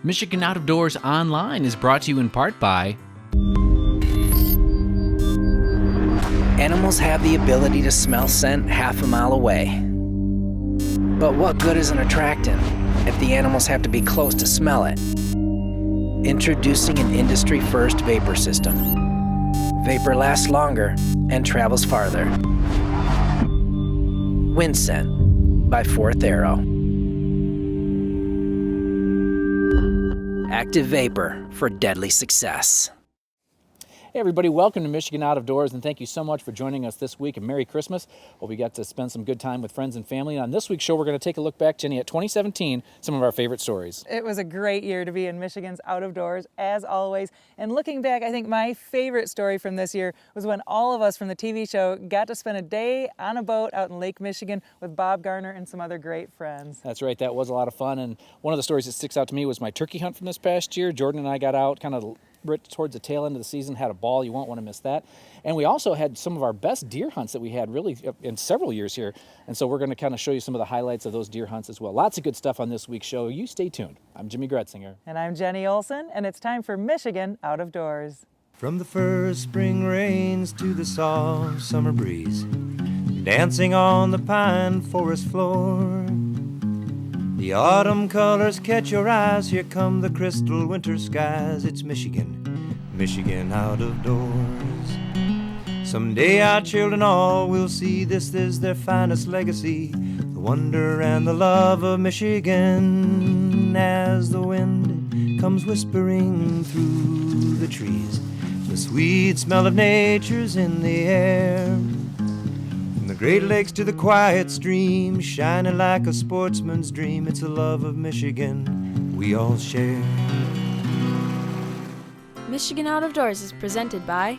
Michigan Out of Doors Online is brought to you in part by... Animals have the ability to smell scent half a mile away. But what good is an attractant if the animals have to be close to smell it? Introducing an industry-first vapor system. Vapor lasts longer and travels farther. Wind Scent by Fourth Arrow. Active vapor for deadly success. Hey everybody, welcome to Michigan Out of Doors, and thank you so much for joining us this week, and Merry Christmas. Hope we got to spend some good time with friends and family. And on this week's show, we're going to take a look back, Jenny, at 2017, some of our favorite stories. It was a great year to be in Michigan's Out of Doors, as always. And looking back, I think my favorite story from this year was when all of us from the TV show got to spend a day on a boat out in Lake Michigan with Bob Garner and some other great friends. That's right, that was a lot of fun, and one of the stories that sticks out to me was my turkey hunt from this past year. Jordan and I got out kind of right towards the tail end of the season, had a ball. You won't want to miss that. And we also had some of our best deer hunts that we had really in several years here. And so we're going to kind of show you some of the highlights of those deer hunts as well. Lots of good stuff on this week's show. You stay tuned. I'm Jimmy Gretzinger. And I'm Jenny Olson, and it's time for Michigan Out of Doors. From the first spring rains to the soft summer breeze, dancing on the pine forest floor, the autumn colors catch your eyes. Here come the crystal winter skies. It's Michigan, Michigan out of doors. Someday our children all will see this is their finest legacy, the wonder and the love of Michigan. As the wind comes whispering through the trees, the sweet smell of nature's in the air. From the Great Lakes to the quiet stream, shining like a sportsman's dream, it's a love of Michigan we all share. Michigan Out of Doors is presented by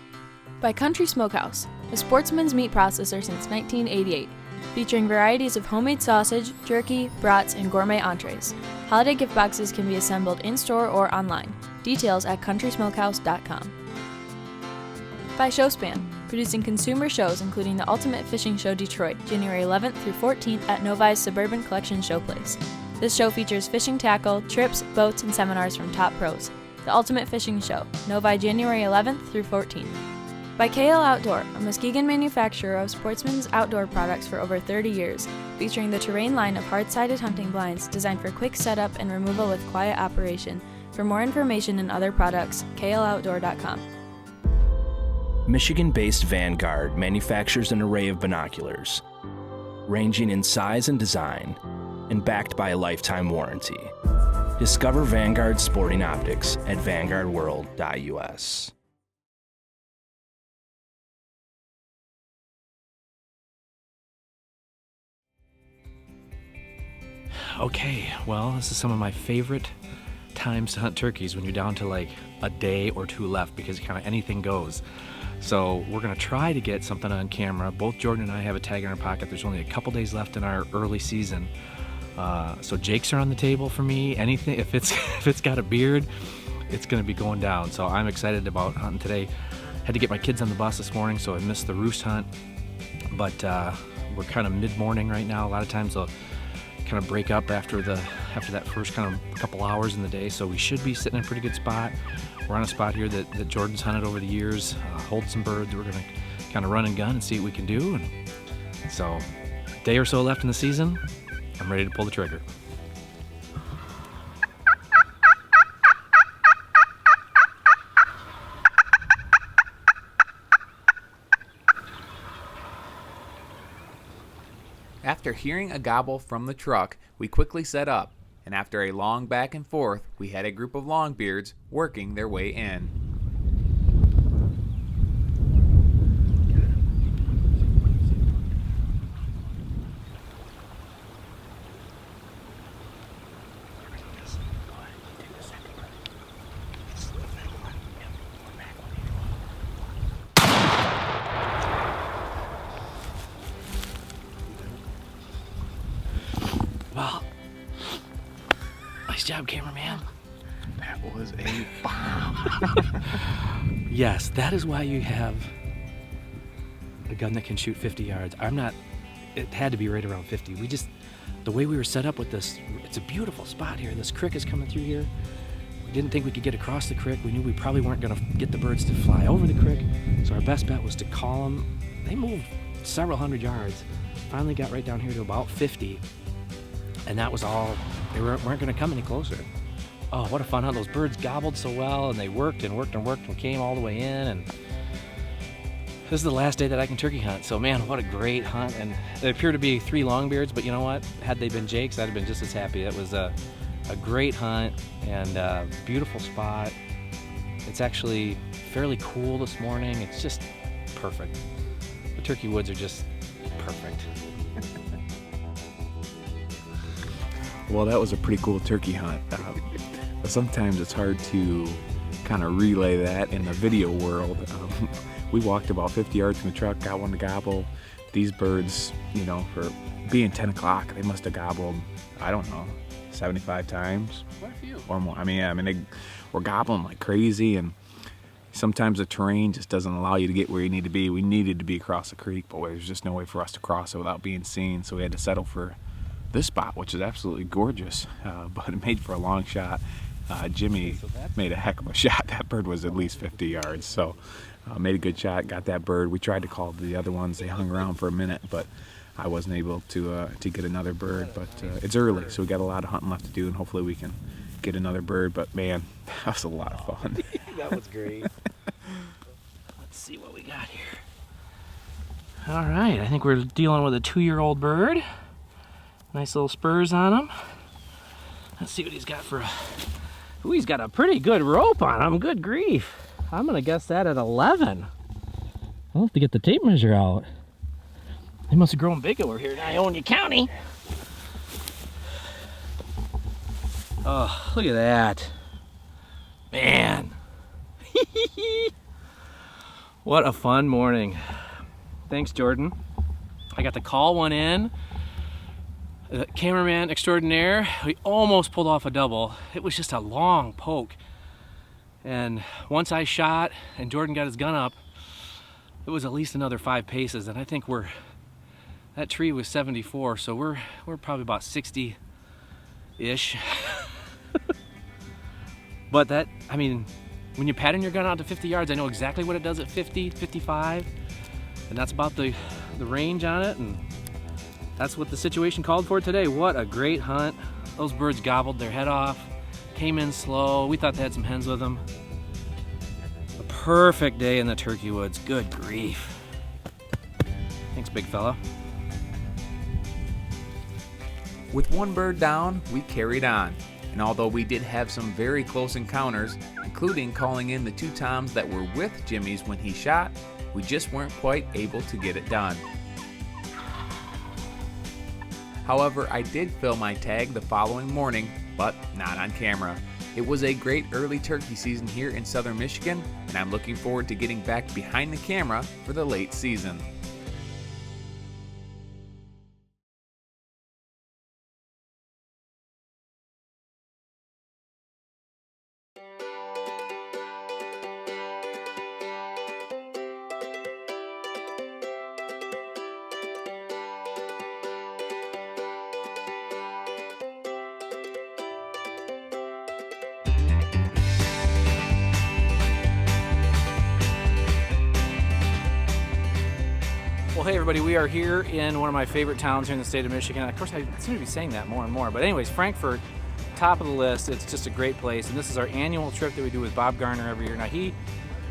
Country Smokehouse, a sportsman's meat processor since 1988, featuring varieties of homemade sausage, jerky, brats, and gourmet entrees. Holiday gift boxes can be assembled in-store or online. Details at countrysmokehouse.com. By Showspan, producing consumer shows including the Ultimate Fishing Show Detroit, January 11th through 14th at Novi's Suburban Collection Showplace. This show features fishing tackle, trips, boats, and seminars from top pros. The Ultimate Fishing Show, Novi, January 11th through 14th. By KL Outdoor, a Muskegon manufacturer of sportsman's outdoor products for over 30 years, featuring the Terrain line of hard-sided hunting blinds designed for quick setup and removal with quiet operation. For more information and other products, kloutdoor.com. Michigan-based Vanguard manufactures an array of binoculars, ranging in size and design, and backed by a lifetime warranty. Discover Vanguard sporting optics at vanguardworld.us. Okay, well, this is some of my favorite times to hunt turkeys when you're down to like a day or two left, because kind of anything goes. So we're going to try to get something on camera. Both Jordan and I have a tag in our pocket. There's only a couple days left in our early season. So jakes are on the table for me. Anything, if it's got a beard, it's going to be going down. So I'm excited about hunting today. Had to get my kids on the bus this morning, so I missed the roost hunt. But we're kind of mid-morning right now. A lot of times they'll kind of break up after that first kind of couple hours in the day. So we should be sitting in a pretty good spot. We're on a spot here that Jordan's hunted over the years, hold some birds. We're going to kind of run and gun and see what we can do. And so, a day or so left in the season, I'm ready to pull the trigger. After hearing a gobble from the truck, we quickly set up, and after a long back and forth, we had a group of longbeards working their way in. Well, nice job, cameraman. That was a bomb. Yes, that is why you have a gun that can shoot 50 yards. It had to be right around 50. The way we were set up with this, it's a beautiful spot here. This creek is coming through here. didn't think we could get across the creek. We knew we probably weren't going to get the birds to fly over the creek. So our best bet was to call them. They moved several hundred yards. Finally got right down here to about 50. And that was all. They weren't going to come any closer. Oh, what a fun hunt. Those birds gobbled so well, and they worked and worked and worked and came all the way in. And this is the last day that I can turkey hunt. So man, what a great hunt. And it appeared to be 3 longbeards, but you know what? Had they been jakes, I'd have been just as happy. It was a great hunt and beautiful spot. It's actually fairly cool this morning. It's just perfect. The turkey woods are just perfect. Well, that was a pretty cool turkey hunt. But sometimes it's hard to kind of relay that in the video world. We walked about 50 yards from the truck, got one to gobble. These birds, you know, for being 10 o'clock, they must have gobbled, I don't know, 75 times. Quite a few. Or more. I mean, they were gobbling like crazy, and sometimes the terrain just doesn't allow you to get where you need to be. We needed to be across the creek, but there's just no way for us to cross it without being seen, so we had to settle for this spot, which is absolutely gorgeous, but it made for a long shot. Jimmy made a heck of a shot. That bird was at least 50 yards, so made a good shot, got that bird. We tried to call the other ones. They hung around for a minute, but I wasn't able to get another bird. But it's early, so we got a lot of hunting left to do, and hopefully we can get another bird. But man, that was a lot of fun. That was great. Let's see what we got here. All right, I think we're dealing with a 2-year-old bird. Nice little spurs on him. Let's see what he's got for a... Ooh, he's got a pretty good rope on him. Good grief. I'm gonna guess that at 11. I'll have to get the tape measure out. They must have grown big over here in Ionia County. Oh, look at that. Man. What a fun morning. Thanks, Jordan. I got to call one in. The cameraman extraordinaire, we almost pulled off a double. It was just a long poke. And once I shot and Jordan got his gun up, it was at least another 5 paces. And I think that tree was 74, so we're probably about 60-ish. But that, I mean, when you pattern your gun out to 50 yards, I know exactly what it does at 50, 55. And that's about the range on it. And that's what the situation called for today. What a great hunt. Those birds gobbled their head off, came in slow. We thought they had some hens with them. A perfect day in the turkey woods. Good grief. Thanks, big fella. With one bird down, we carried on. And although we did have some very close encounters, including calling in the 2 toms that were with Jimmy's when he shot, we just weren't quite able to get it done. However, I did film my tag the following morning, but not on camera. It was a great early turkey season here in southern Michigan, and I'm looking forward to getting back behind the camera for the late season. Well, hey everybody, we are here in one of my favorite towns here in the state of Michigan. Of course, I seem to be saying that more and more, but anyways, Frankfort, top of the list. It's just a great place, and this is our annual trip that we do with Bob Garner every year. Now, he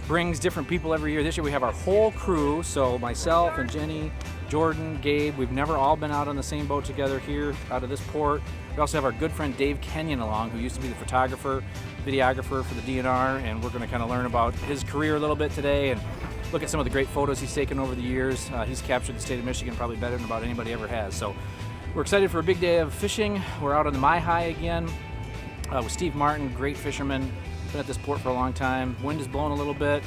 brings different people every year. This year we have our whole crew, so myself and Jenny, Jordan, Gabe. We've never all been out on the same boat together here out of this port. We also have our good friend Dave Kenyon along, who used to be the photographer, videographer for the DNR, and we're going to kind of learn about his career a little bit today and look at some of the great photos he's taken over the years. He's captured the state of Michigan probably better than about anybody ever has. So we're excited for a big day of fishing. We're out on the High again with Steve Martin, great fisherman. Been at this port for a long time. Wind is blowing a little bit,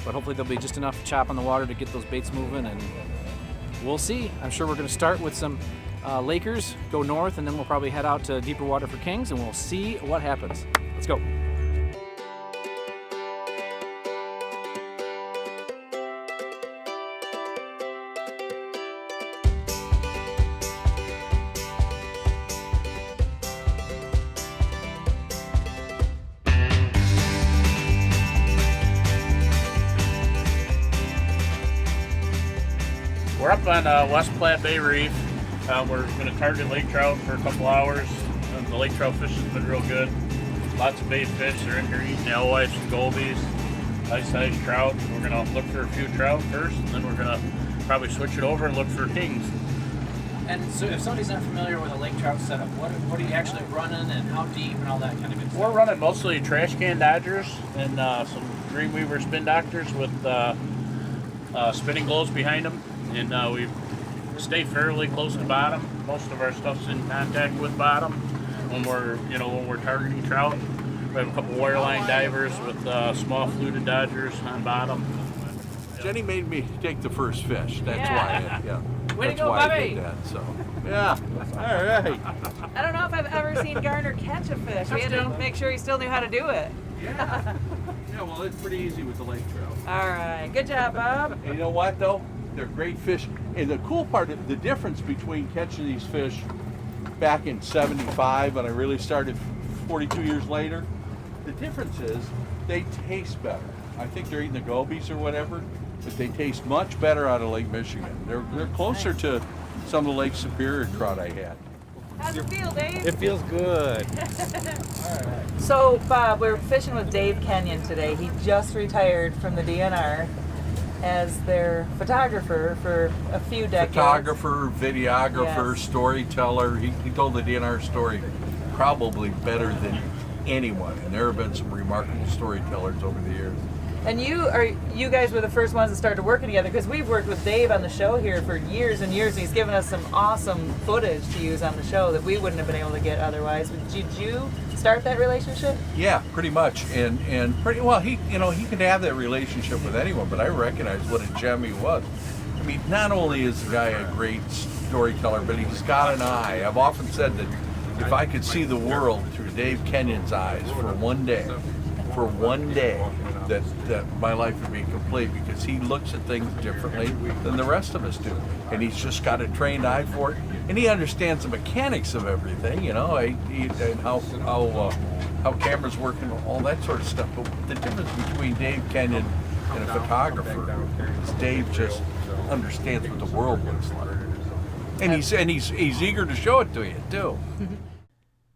but hopefully there'll be just enough chop on the water to get those baits moving, and we'll see. I'm sure we're going to start with some Lakers, go north, and then we'll probably head out to deeper water for Kings, and we'll see what happens. Let's go. We're up on West Platte Bay Reef. We're going to target lake trout for a couple hours. The lake trout fishing's been real good. Lots of bait fish. They're in here eating alewives and gobies. Nice sized trout. We're going to look for a few trout first, and then we're going to probably switch it over and look for kings. And so if somebody's not familiar with a lake trout setup, what are you actually running and how deep and all that kind of good stuff? We're running mostly trash can dodgers and some Dreamweaver spin doctors with spinning glows behind them. And we stay fairly close to bottom. Most of our stuff's in contact with bottom when we're targeting trout. We have a couple wireline divers with small fluted dodgers on bottom. Jenny made me take the first fish. That's why. Yeah. Way That's to go, why I Bobby! did that. So, yeah. All right. I don't know if I've ever seen Garner catch a fish. We had to make sure he still knew how to do it. Yeah. Yeah. Well, it's pretty easy with the lake trout. All right. Good job, Bob. And you know what, though? They're great fish. And the cool part, the difference between catching these fish back in '75 when I really started 42 years later, the difference is they taste better. I think they're eating the gobies or whatever, but they taste much better out of Lake Michigan. They're closer to some of the Lake Superior trout I had. How's it feel, Dave? It feels good. So, Bob, we're fishing with Dave Kenyon today. He just retired from the DNR as their photographer for a few decades. Photographer, videographer, Yes. storyteller. He told the DNR story probably better than anyone, and there have been some remarkable storytellers over the years. And you guys were the first ones that started working together, because we've worked with Dave on the show here for years and years. And he's given us some awesome footage to use on the show that we wouldn't have been able to get otherwise. Did you start that relationship? Yeah, pretty much, and pretty well. He could have that relationship with anyone, but I recognize what a gem he was. I mean, not only is the guy a great storyteller, but he's got an eye. I've often said that if I could see the world through Dave Kenyon's eyes for one day, that my life would be complete, because he looks at things differently than the rest of us do, and he's just got a trained eye for it, and he understands the mechanics of everything, and how cameras work and all that sort of stuff. But the difference between Dave Kenyon and a photographer is Dave just understands what the world looks like, and he's eager to show it to you too.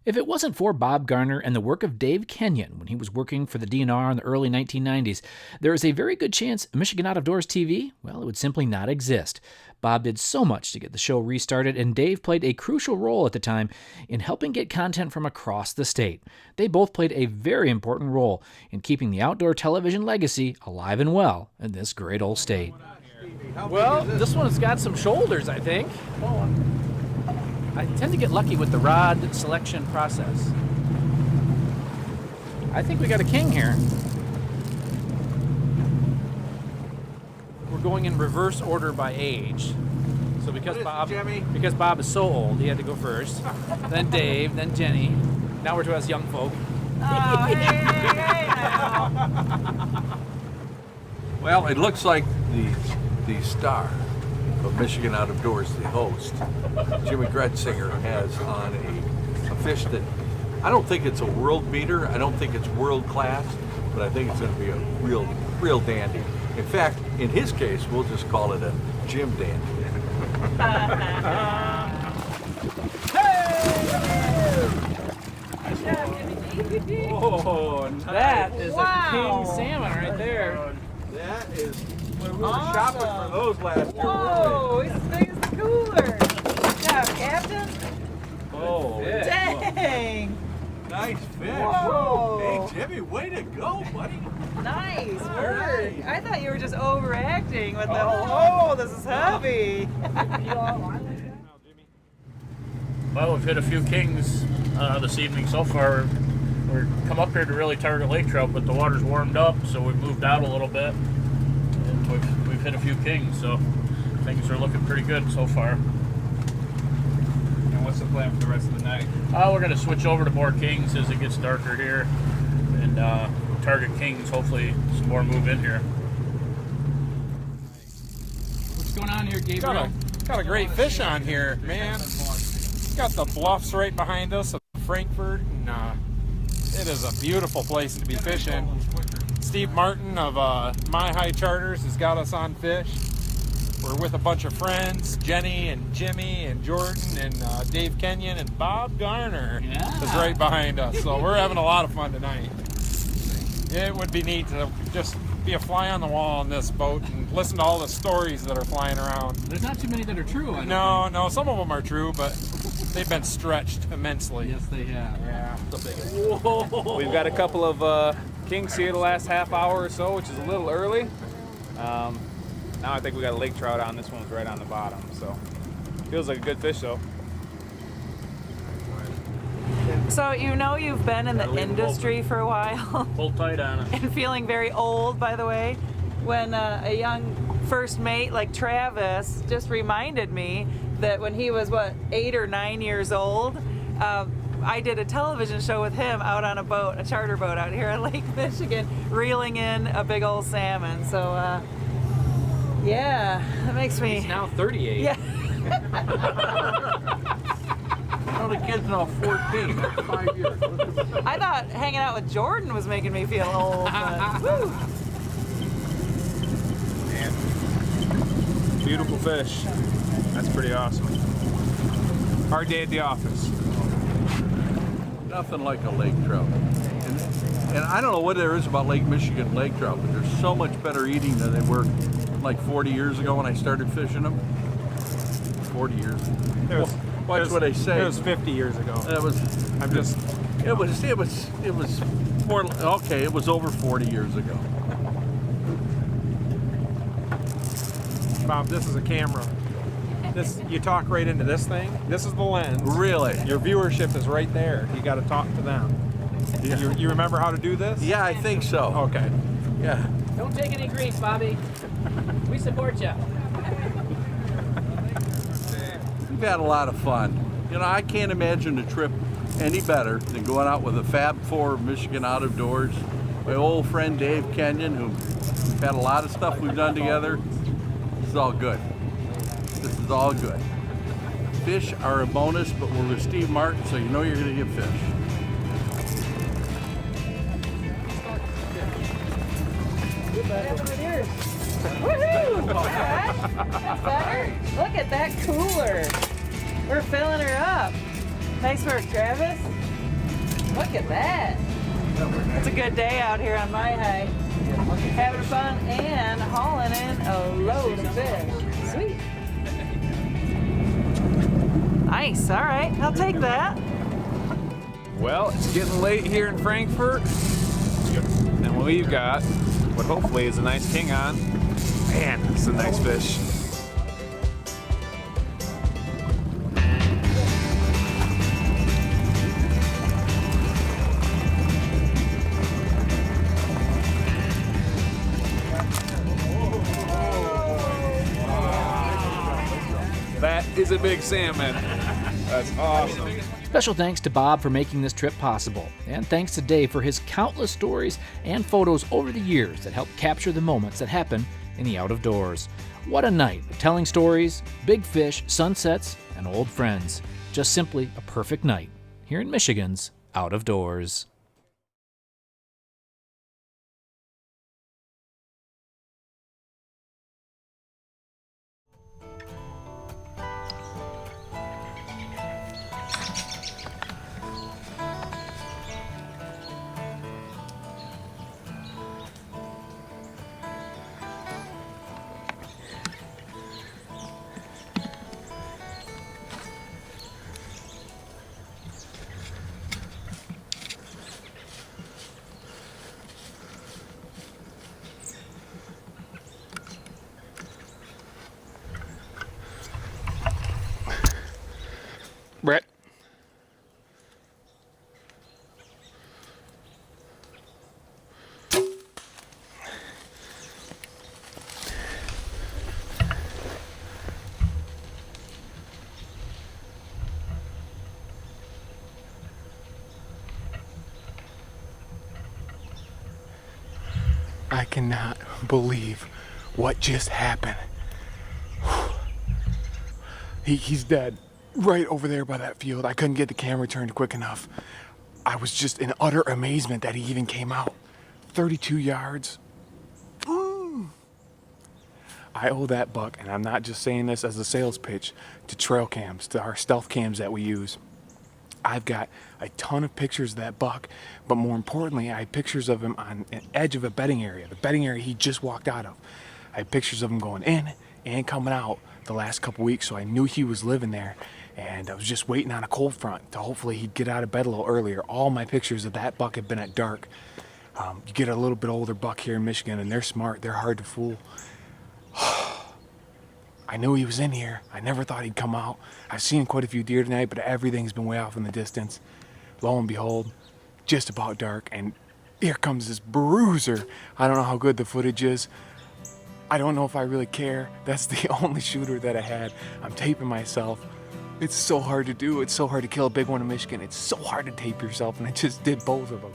If it wasn't for Bob Garner and the work of Dave Kenyon when he was working for the DNR in the early 1990s, there is a very good chance Michigan Out of Doors TV, well, it would simply not exist. Bob did so much to get the show restarted, and Dave played a crucial role at the time in helping get content from across the state. They both played a very important role in keeping the outdoor television legacy alive and well in this great old state. Well, this one's got some shoulders, I think. I tend to get lucky with the rod selection process. I think we got a king here. We're going in reverse order by age. So because Bob is so old, he had to go first. Then Dave, then Jenny. Now we're to us young folk. Oh, hey now. Well, it looks like the star of Michigan Out of Doors, the host, Jimmy Gretzinger, has on a fish that I don't think it's a world beater. I don't think it's world class, but I think it's going to be a real dandy. In fact, in his case, we'll just call it a Jim dandy. Oh, that is a king salmon right there. That is. We were shopping for those last year. Whoa, he's as big as the cooler. Good job, Captain. Oh, Dang. nice fish. Whoa. Hey, Jimmy, way to go, buddy. Nice All work. right. I thought you were just overacting with the whole, this is heavy. Well, we've hit a few kings this evening so far. We're come up here to really target lake trout, but the water's warmed up, so we've moved out a little bit. And we've hit a few kings, so things are looking pretty good so far. And what's the plan for the rest of the night? We're going to switch over to more kings as it gets darker here, and target kings. Hopefully some more move in here. What's going on here, Gabriel? Got a great fish on here, man. Got the bluffs right behind us of Frankfurt, and it is a beautiful place to be fishing. Steve Martin of My High Charters has got us on fish. We're with a bunch of friends, Jenny and Jimmy and Jordan and Dave Kenyon, and Bob Garner is right behind us. So we're having a lot of fun tonight. It would be neat to just be a fly on the wall on this boat and listen to all the stories that are flying around. There's not too many that are true. I don't think. No, some of them are true, but they've been stretched immensely. Yes, they have. Yeah. Whoa. We've got a couple of kings here the last half hour or so, which is a little early. Now I think we got a lake trout on. This one's right on the bottom, so feels like a good fish though. So you know you've been in the industry for a while. Pull tight on it. And feeling very old, by the way, when a young first mate like Travis just reminded me that when he was, 8 or 9 years old, I did a television show with him out on a boat, a charter boat out here in Lake Michigan, reeling in a big old salmon. So, yeah, that makes me... He's now 38. Yeah. The kid's now 14. That's 5 years. I thought hanging out with Jordan was making me feel old, but woo. Man, beautiful fish. That's pretty awesome. Hard day at the office. Nothing like a lake trout. And I don't know what there is about Lake Michigan lake trout, but they're so much better eating than they were like 40 years ago when I started fishing them. 40 years. Watch what I say. It was 50 years ago. It was. I'm just. It was more. Okay, it was over 40 years ago. Bob, this is a camera. This, you talk right into this thing. This is the lens. Really? Your viewership is right there. You got to talk to them. Yeah. You remember how to do this? Yeah, I think so. Okay. Yeah. Don't take any grief, Bobby. We support you. We've had a lot of fun. You know, I can't imagine a trip any better than going out with the Fab Four of Michigan Out of Doors. My old friend Dave Kenyon, who we've had a lot of stuff we've done together. This is all good. This is all good. Fish are a bonus, but we're with Steve Martin, so you know you're going to get fish. Woohoo! All right. That's better. Look at that cooler. We're filling her up. Nice work, Travis. Look at that. It's a good day out here on my high. Having fun and hauling in a load of fish. Sweet. Nice. All right. I'll take that. Well, it's getting late here in Frankfurt, and what we've got, what hopefully is a nice king on. Man, it's a nice fish. That is a big salmon. That's awesome. Special thanks to Bob for making this trip possible, and thanks to Dave for his countless stories and photos over the years that helped capture the moments that happen in the out of doors. What a night of telling stories, big fish, sunsets, and old friends. Just simply a perfect night here in Michigan's out of doors. Brett. I cannot believe what just happened. He's dead. Right over there by that field. I couldn't get the camera turned quick enough. I was just in utter amazement that he even came out. 32 yards. I owe that buck, and I'm not just saying this as a sales pitch, to trail cams, to our stealth cams that we use. I've got a ton of pictures of that buck, but more importantly, I have pictures of him on an edge of a bedding area, the bedding area he just walked out of. I have pictures of him going in and coming out the last couple weeks, so I knew he was living there, and I was just waiting on a cold front to hopefully he'd get out of bed a little earlier. All my pictures of that buck have been at dark. You get a little bit older buck here in Michigan, and they're smart, they're hard to fool. I knew he was in here. I never thought he'd come out. I've seen quite a few deer tonight, but everything's been way off in the distance. Lo and behold, just about dark, and here comes this bruiser. I don't know how good the footage is. I don't know if I really care. That's the only shooter that I had. I'm taping myself. It's so hard to do. It's so hard to kill a big one in Michigan. It's so hard to tape yourself, and I just did both of them.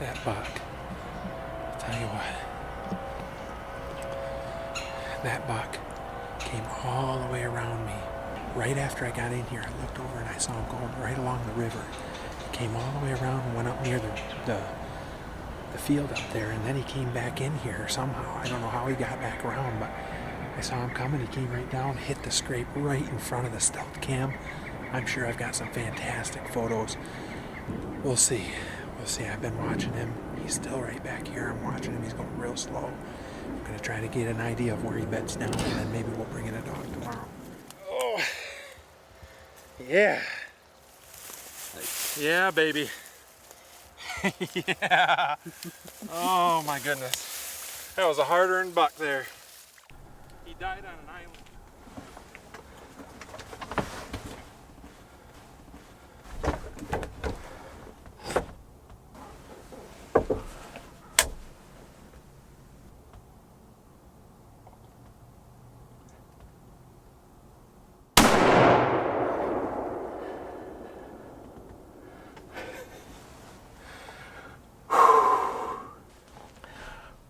That buck, I'll tell you what, that buck came all the way around me. Right after I got in here, I looked over and I saw him going right along the river. He came all the way around and went up near the field up there, and then he came back in here somehow. I don't know how he got back around, but I saw him coming. He came right down, hit the scrape right in front of the stealth cam. I'm sure I've got some fantastic photos. We'll see. We'll see. I've been watching him. He's still right back here. I'm watching him. He's going real slow. I'm going to try to get an idea of where he beds down, and then maybe we'll bring in a dog tomorrow. Oh, yeah. Yeah, baby. Yeah. Oh, my goodness. That was a hard-earned buck there. He died on an island.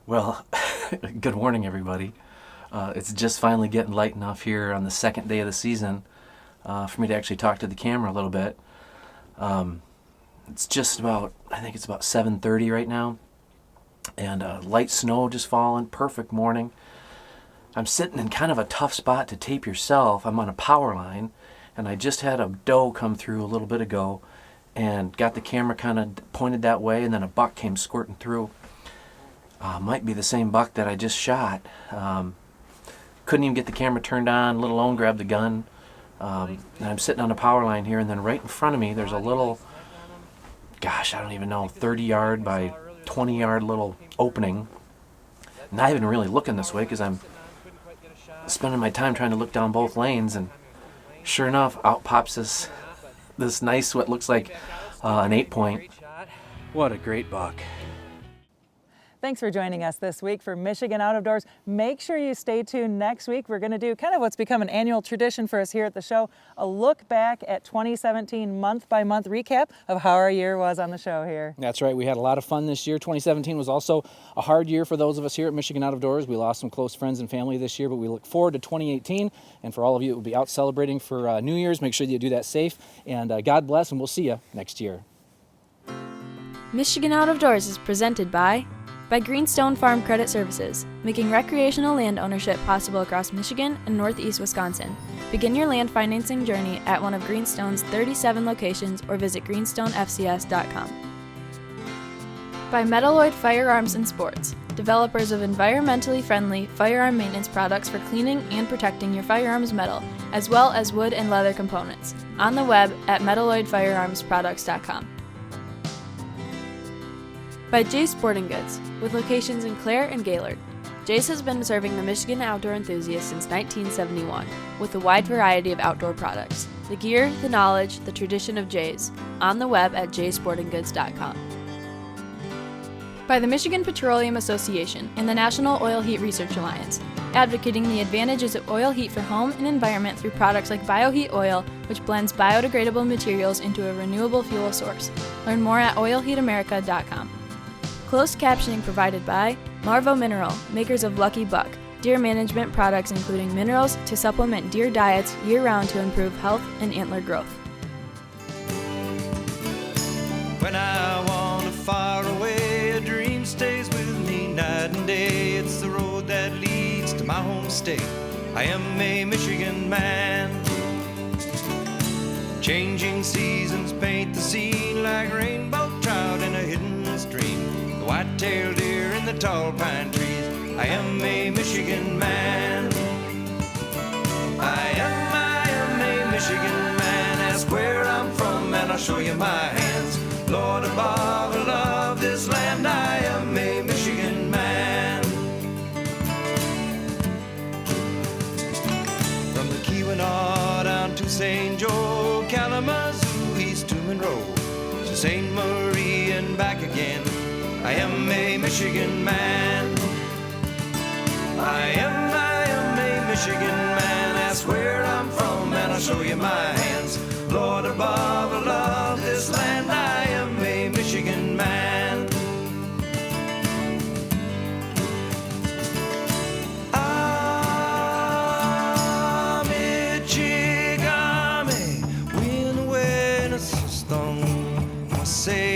Well, good morning, everybody. It's just finally getting light enough here on the second day of the season for me to actually talk to the camera a little bit. It's just about, I think it's about 7:30 right now, and light snow just falling, perfect morning. I'm sitting in kind of a tough spot to tape yourself. I'm on a power line, and I just had a doe come through a little bit ago and got the camera kind of pointed that way, and then a buck came squirting through. Might be the same buck that I just shot. Couldn't even get the camera turned on, let alone grab the gun. And I'm sitting on a power line here, and then right in front of me there's a little, gosh, I don't even know, 30-yard by 20-yard little opening. Not even really looking this way because I'm spending my time trying to look down both lanes, and sure enough, out pops this nice, what looks like an 8-point. What a great buck. Thanks for joining us this week for Michigan Out of Doors. Make sure you stay tuned next week. We're going to do kind of what's become an annual tradition for us here at the show, a look back at 2017 month-by-month recap of how our year was on the show here. That's right. We had a lot of fun this year. 2017 was also a hard year for those of us here at Michigan Out of Doors. We lost some close friends and family this year, but we look forward to 2018. And for all of you who will be out celebrating for New Year's, make sure that you do that safe. And God bless, and we'll see you next year. Michigan Out of Doors is presented by Greenstone Farm Credit Services, making recreational land ownership possible across Michigan and northeast Wisconsin. Begin your land financing journey at one of Greenstone's 37 locations or visit greenstonefcs.com. By Metalloid Firearms and Sports, developers of environmentally friendly firearm maintenance products for cleaning and protecting your firearm's metal, as well as wood and leather components. On the web at metalloidfirearmsproducts.com. By Jay's Sporting Goods, with locations in Clare and Gaylord. Jay's has been serving the Michigan outdoor enthusiast since 1971, with a wide variety of outdoor products. The gear, the knowledge, the tradition of Jay's. On the web at jaysportinggoods.com. By the Michigan Petroleum Association and the National Oil Heat Research Alliance, advocating the advantages of oil heat for home and environment through products like BioHeat Oil, which blends biodegradable materials into a renewable fuel source. Learn more at oilheatamerica.com. Closed captioning provided by Marvo Mineral, makers of Lucky Buck, deer management products including minerals to supplement deer diets year-round to improve health and antler growth. When I want to fire away, a dream stays with me night and day. It's the road that leads to my home state. I am a Michigan man. Changing seasons paint the scene like rainbow trout in a hidden stream. The white-tailed deer in the tall pine trees. I am a Michigan man. I am a Michigan man. Ask where I'm from and I'll show you my hands. Lord above, I love this land. I am a Michigan man. From the Keweenaw down to St. Joe, Kalamazoo, East to Monroe, to St. Marie and back again. I am a Michigan man. I am a Michigan man. Ask where I'm from and I'll show you my hands. Lord above, I love this land. I am a Michigan man. Michigami, win when it's stung. I say